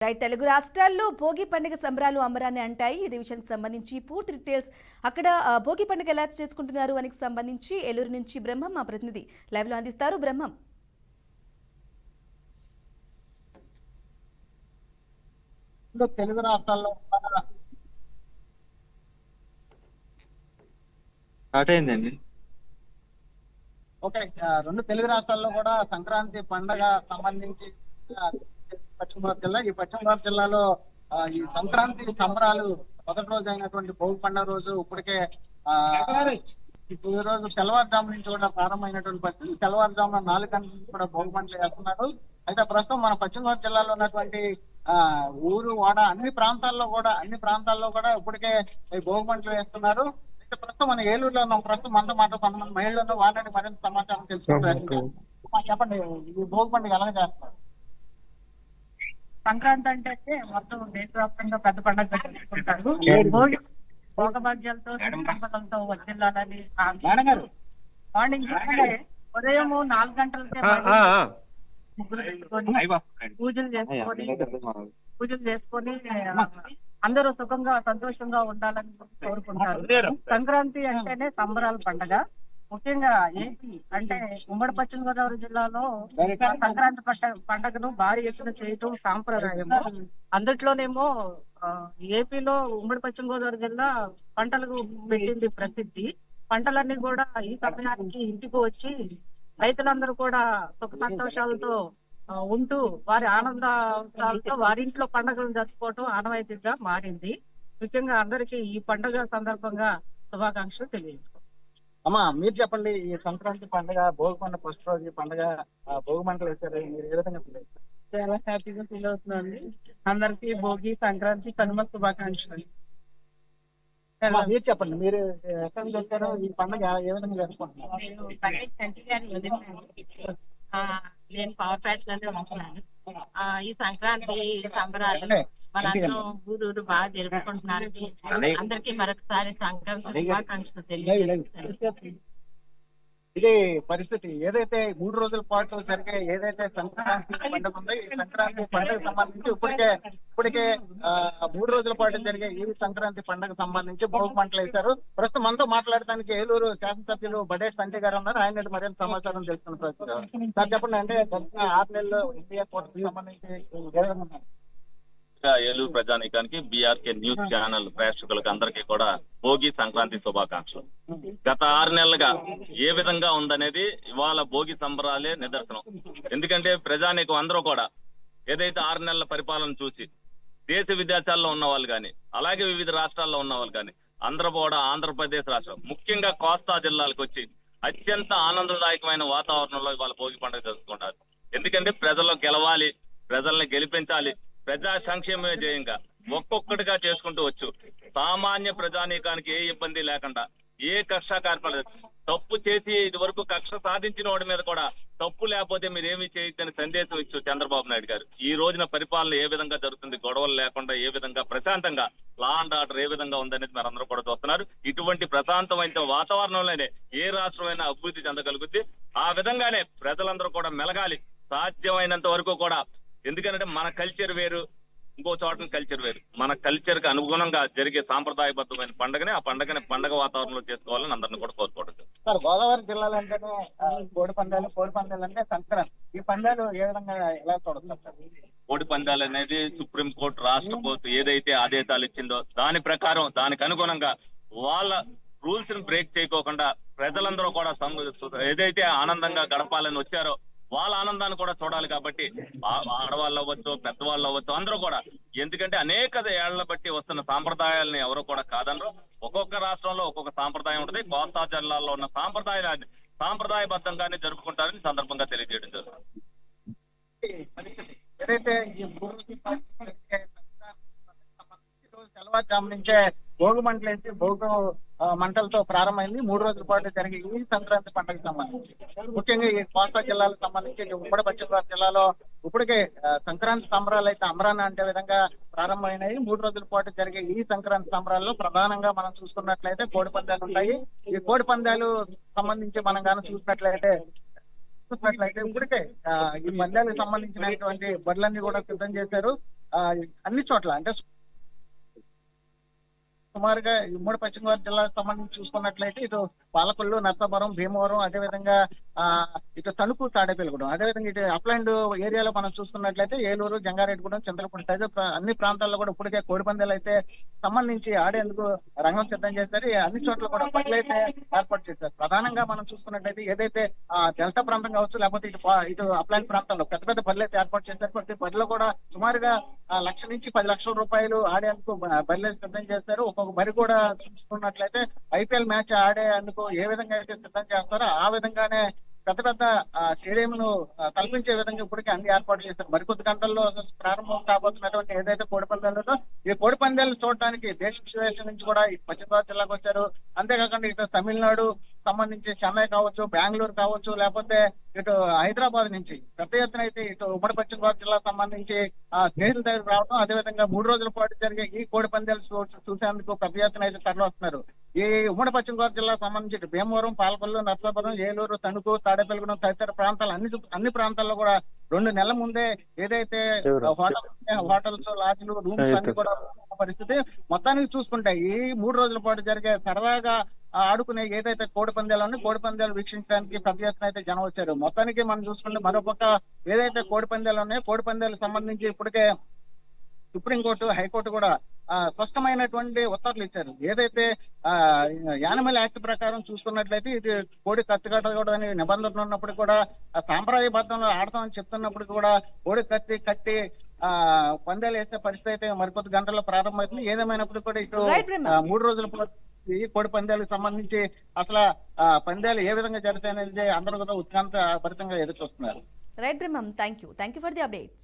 Right. Telugu రాష్ట్రాల్లో భోగి పండుగ సంబరాలు అంబరాన్ని అంటాయి. ఈ విషయానికి సంబంధించి పూర్తి డీటెయిల్స్ అక్కడ భోగి పండుగ ఎలా చేసుకుంటున్నారు అని సంబంధించి ఏలూరు నుంచి బ్రహ్మం మా ప్రతినిధి లైవ్ లో అందిస్తారు. బ్రహ్మం. తెలుగు రాష్ట్రాల్లో స్టార్ట్ అయిందండి. ఓకే, రెండు తెలుగు రాష్ట్రాల్లో కూడా సంక్రాంతి పండగ సంబంధించి పశ్చిమ గోదావరి జిల్లా, ఈ పశ్చిమ గోదావరి జిల్లాలో ఈ సంక్రాంతి సంబరాలు మొదటి రోజు అయినటువంటి భోగి పండుగ రోజు ఇప్పటికే ఈ రోజు తెల్లవారుజాము నుంచి కూడా ప్రారంభమైనటువంటి పరిస్థితి. తెల్లవారుజామున 4 గంటల నుంచి కూడా భోగి పంటలు వేస్తున్నారు. అయితే ప్రస్తుతం మన పశ్చిమ గోదావరి జిల్లాలో ఉన్నటువంటి ఊరు వాడ అన్ని ప్రాంతాల్లో కూడా ఇప్పటికే ఈ భోగి పంటలు వేస్తున్నారు. అయితే ప్రస్తుతం మన ఏలూరులో ఉన్నాం. ప్రస్తుతం మనతో మాట కొంతమంది మహిళలను వాళ్ళని మరింత సమాచారం తెలుసుకుంటారు. చెప్పండి, ఈ భోగి పండుగ ఎలా చేస్తున్నారు? సంక్రాంతి అంటే మొత్తం దేశవ్యాప్తంగా పెద్ద పండుగ జరుపుకుంటారు. భోగభాగ్యాలతో సంపదలతో వర్ధిల్లాలని మార్నింగ్ ఉదయం 4 గంటలకే ముగ్గులు పెట్టుకొని పూజలు చేసుకొని అందరూ సుఖంగా సంతోషంగా ఉండాలని కోరుకుంటారు. సంక్రాంతి అంటేనే సంబరాల పండుగ. ముఖ్యంగా ఏపీ అంటే ఉమ్మడి పశ్చిమ గోదావరి జిల్లాలో సంక్రాంతి పండుగను భారీ ఎత్తున చేయటం సాంప్రదాయం. అందుట్లోనేమో ఏపీలో ఉమ్మడి పశ్చిమ గోదావరి జిల్లా పంటలకు పెట్టింది ప్రసిద్ధి. పంటలన్నీ కూడా ఈ సమయానికి ఇంటికి వచ్చి రైతులందరూ కూడా సుఖ సంతోషాలతో ఉంటూ వారి ఆనందాలతో వారింట్లో పండుగలు జరుపుకోవటం ఆనవాయితీగా మారింది. ముఖ్యంగా అందరికీ ఈ పండుగ సందర్భంగా శుభాకాంక్షలు తెలియజేసుకోవాలి. అమ్మా, మీరు చెప్పండి, ఈ సంక్రాంతి పండుగ భోగి పండుగ ఫస్ట్ రోజు పండుగ భోగి మంటలు వేసారు, మీరు ఏ విధంగా ఫీల్ అవుతారు? చాలా హ్యాపీగా ఫీల్ అవుతున్నాండి. అందరికీ భోగి, సంక్రాంతి, కనుమ శుభాకాంక్షలు. మీరు చెప్పండి, మీరు ఎక్కడ నుంచి వచ్చారో, ఈ పండుగ ఏ విధంగా జరుపుకుంటున్నారు? నేను పవర్పేటలోనే ఉంటున్నాను. ఈ సంక్రాంతి సంబరాలు మనందరం ఊరూరు బాగా జరుపుకుంటున్నారు. అందరికీ మరొకసారి సంక్రాంతి శుభాకాంక్షలు తెలియజేస్తున్నాను. ఇది పరిస్థితి. ఏదైతే 3 రోజుల పాటు జరిగే ఏదైతే సంక్రాంతి పండుగ ఉందో, ఈ సంక్రాంతి పండుగ సంబంధించి ఇప్పటికే 3 రోజుల పాటు జరిగే ఈ సంక్రాంతి పండుగ సంబంధించి భోగి మంటలు వేశారు. ప్రస్తుతం మనతో మాట్లాడడానికి ఏలూరు శాసనసభ్యులు బడేట్ సంజయ్ గారు ఉన్నారు. ఆయన మరింత సమాచారం తెలుసుకున్న ప్రస్తుతం సార్ చెప్పండి, అంటే 6 నెలలు ఇండియా కోర్టుకు సంబంధించి ఏ విధంగా ఉన్నారు? ఏలూరు ప్రజానీకానికి బీఆర్కే న్యూస్ ఛానల్ ప్రేక్షకులకు అందరికీ కూడా భోగి సంక్రాంతి శుభాకాంక్షలు. గత 6 నెలలుగా ఏ విధంగా ఉందనేది ఇవాళ భోగి సంబరాలే నిదర్శనం. ఎందుకంటే ప్రజానీకం అందరూ కూడా ఏదైతే 6 నెలల పరిపాలన చూసి దేశ విదేశాల్లో ఉన్న వాళ్ళు కానీ, అలాగే వివిధ రాష్ట్రాల్లో ఉన్న వాళ్ళు కానీ అందరూ కూడా ఆంధ్రప్రదేశ్ రాష్ట్రం ముఖ్యంగా కోస్తా జిల్లాలకు వచ్చి అత్యంత ఆనందదాయకమైన వాతావరణంలో ఇవాళ భోగి పండుగ జరుపుకుంటారు. ఎందుకంటే ప్రజల్లో గెలవాలి, ప్రజల్ని గెలిపించాలి, ప్రజా సంక్షేమమే ధ్యేయంగా ఒక్కొక్కటిగా చేసుకుంటూ వచ్చు సామాన్య ప్రజానీకానికి ఏ ఇబ్బంది లేకుండా ఏ కక్ష కార్పొరేట్ తప్పు చేసి ఇది వరకు కక్ష సాధించిన వాడి మీద కూడా తప్పు లేకపోతే మీరు ఏమీ చేయొద్దని సందేశం ఇచ్చు చంద్రబాబు నాయుడు గారు. ఈ రోజున పరిపాలన ఏ విధంగా జరుగుతుంది, గొడవలు లేకుండా ఏ విధంగా ప్రశాంతంగా లా అండ్ ఆర్డర్ ఏ విధంగా ఉందనేది మీరు అందరూ కూడా చూస్తున్నారు. ఇటువంటి ప్రశాంతమైన వాతావరణంలోనే ఏ రాష్ట్రమైనా అభివృద్ధి చెందగలుగుద్ది. ఆ విధంగానే ప్రజలందరూ కూడా మెలగాలి సాధ్యమైనంత వరకు కూడా. ఎందుకంటే మన కల్చర్ వేరు, ఇంకో చోట కల్చర్ వేరు. మన కల్చర్ కి అనుగుణంగా జరిగే సాంప్రదాయబద్ధమైన పండుగని పండుగ వాతావరణంలో చేసుకోవాలని అందరిని కూడా కోరుకోవడం. సార్, గోదావరి జిల్లాలో అంటేనే కోడి పందాలు అంటే సంక్రాంతి. ఈ పందాలు ఏ విధంగా ఎలా చూడొచ్చు? కోడి పందాలు అనేది సుప్రీంకోర్టు, రాష్ట్ర కోర్టు ఏదైతే ఆదేశాలు ఇచ్చిందో దాని ప్రకారం దానికి అనుగుణంగా వాళ్ళ రూల్స్ ని బ్రేక్ చేయకోకుండా ప్రజలందరూ కూడా ఏదైతే ఆనందంగా గడపాలని వచ్చారో వాళ్ళ ఆనందాన్ని కూడా చూడాలి. కాబట్టి ఆడవాళ్ళు అవ్వచ్చు, పెద్దవాళ్ళు అవ్వచ్చు, అందరూ కూడా. ఎందుకంటే అనేక ఏళ్ల బట్టి వస్తున్న సాంప్రదాయాలని ఎవరు కూడా కాదనరు. ఒక్కొక్క రాష్ట్రంలో ఒక్కొక్క సాంప్రదాయం ఉంటుంది. కోస్తా జిల్లాలో ఉన్న సాంప్రదాయబద్ధంగానే జరుపుకుంటారని సందర్భంగా తెలియజేయడం జరుగుతుంది. ఏదైతే ఈ తెల్లవారుజాము నుంచే భోగి మంటలు వేసి భోగి మంటలతో ప్రారంభమైంది. 3 రోజుల పాటు జరిగే ఈ సంక్రాంతి పండుగకు సంబంధించి ముఖ్యంగా ఈ కోస్తా జిల్లాలకు సంబంధించి ఉమ్మడి పశ్చిమ గోదావరి జిల్లాలో ఇప్పటికే సంక్రాంతి సంబరాలు అయితే అమరాన అంటే విధంగా ప్రారంభమైనాయి. 3 రోజుల పాటు జరిగే ఈ సంక్రాంతి సంబరాల్లో ప్రధానంగా మనం చూసుకున్నట్లయితే కోడి పందాలు ఉంటాయి. ఈ కోడి పందాలు సంబంధించి మనం కానీ చూసినట్లయితే ఇప్పటికే ఈ పందాలకు సంబంధించినటువంటి బడులన్నీ కూడా సిద్ధం చేశారు. అన్ని చోట్ల అంటే సుమారుగా ఈ ఉమ్మడి పశ్చిమ గోదావరి జిల్లాకు సంబంధించి చూసుకున్నట్లయితే ఇటు పాలకొల్లు, నర్సాపురం, భీమవరం, అదేవిధంగా ఇటు తణుకు, తాడేపల్లిగూడెం, అదేవిధంగా ఇటు అప్లాండ్ ఏరియాలో మనం చూసుకున్నట్లయితే ఏలూరు, జంగారెడ్డిగూడెం, చింతలపూడి తదితర అన్ని ప్రాంతాల్లో కూడా ఇప్పటికే కోడిపందాలు అయితే సంబంధించి ఆడేందుకు రంగం సిద్ధం చేశారు. అన్ని చోట్ల కూడా బడులు అయితే ఏర్పాటు చేశారు. ప్రధానంగా మనం చూసుకున్నట్లయితే ఏదైతే డెల్టా ప్రాంతం కావచ్చు, లేకపోతే ఇటు అప్లాండ్ ప్రాంతంలో పెద్ద పెద్ద బడులు అయితే ఏర్పాటు చేశారు. ప్రతి బడిలో కూడా సుమారుగా 1,00,000 నుంచి 10,00,000 రూపాయలు ఆడేందుకు బడులు సిద్ధం చేశారు. ఒక్కొక్క బరి కూడా చూసుకున్నట్లయితే ఐపీఎల్ మ్యాచ్ ఆడేందుకు ఏ విధంగా అయితే సిద్ధం చేస్తారో ఆ విధంగానే పెద్ద పెద్ద స్టేడియంను కల్పించే విధంగా ఇప్పటికే అన్ని ఏర్పాటు చేశారు. మరికొద్ది గంటల్లో ప్రారంభం కాబోతున్నటువంటి ఏదైతే కోడిపందాలలో ఈ కోడిపందాలు చూడడానికి దేశ విదేశం నుంచి కూడా ఈ పశ్చిమ గోదావరి జిల్లాకు వచ్చారు. అంతేకాకుండా ఇటు తమిళనాడు సంబంధించి చెన్నై కావచ్చు, బెంగళూరు కావచ్చు, లేకపోతే ఇటు హైదరాబాద్ నుంచి పెద్ద ఎత్తున అయితే ఇటు ఉమ్మడి పశ్చిమ గోదావరి జిల్లాకు సంబంధించి స్నేహితుల దగ్గర రావడం, అదేవిధంగా 3 రోజుల పాటు జరిగే ఈ కోడి పందాలు చూసేందుకు పెద్ద ఎత్తున అయితే తరలి వస్తున్నారు. ఈ ఉమ్మడి పశ్చిమ గోదావరి జిల్లాకు సంబంధించి భీమవరం, పాలకొల్లు, నర్సాపురం, ఏలూరు, తణుకు, తాడేపల్లిగూడెం తదితర ప్రాంతాలు అన్ని ప్రాంతాల్లో కూడా 2 నెలల ముందే ఏదైతే హోటల్స్, లాడ్జ్లు, రూమ్స్ అన్ని కూడా పరిస్థితి. మొత్తానికి చూసుకుంటే ఈ 3 రోజుల పాటు జరిగే సరదాగా ఆడుకునే ఏదైతే కోడి పందాలు వీక్షించడానికి పెద్ద ఎత్తున అయితే జనం వచ్చారు. మొత్తానికి మనం చూసుకుంటే మరోపక్క ఏదైతే కోడి పందాలు ఉన్నాయో కోడి పందాలకు సంబంధించి ఇప్పటికే సుప్రీంకోర్టు, హైకోర్టు కూడా స్పష్టమైనటువంటి ఉత్తర్వులు ఇచ్చారు. ఏదైతే యానిమల్ యాక్ట్ ప్రకారం చూసుకున్నట్లయితే ఇది కోడి కత్తి కట్టకూడదు అనే నిబంధనలు ఉన్నప్పుడు కూడా సాంప్రదాయబద్ధంలో ఆడతామని చెప్తున్నప్పుడు కూడా కోడి కట్టి పందాలు వేసే పరిస్థితి అయితే మరికొద్ది గంటల్లో ప్రారంభమవుతుంది. ఏదేమైనప్పుడు కూడా ఇటు 3 రోజుల పాటు ఈ కోడి పందాలకు సంబంధించి అసలు పందాలు ఏ విధంగా జరుగుతాయనేది అందరూ కూడా ఉత్కంఠ భరితంగా ఎదురు చూస్తున్నారు. Right Brahmam, thank you for the updates.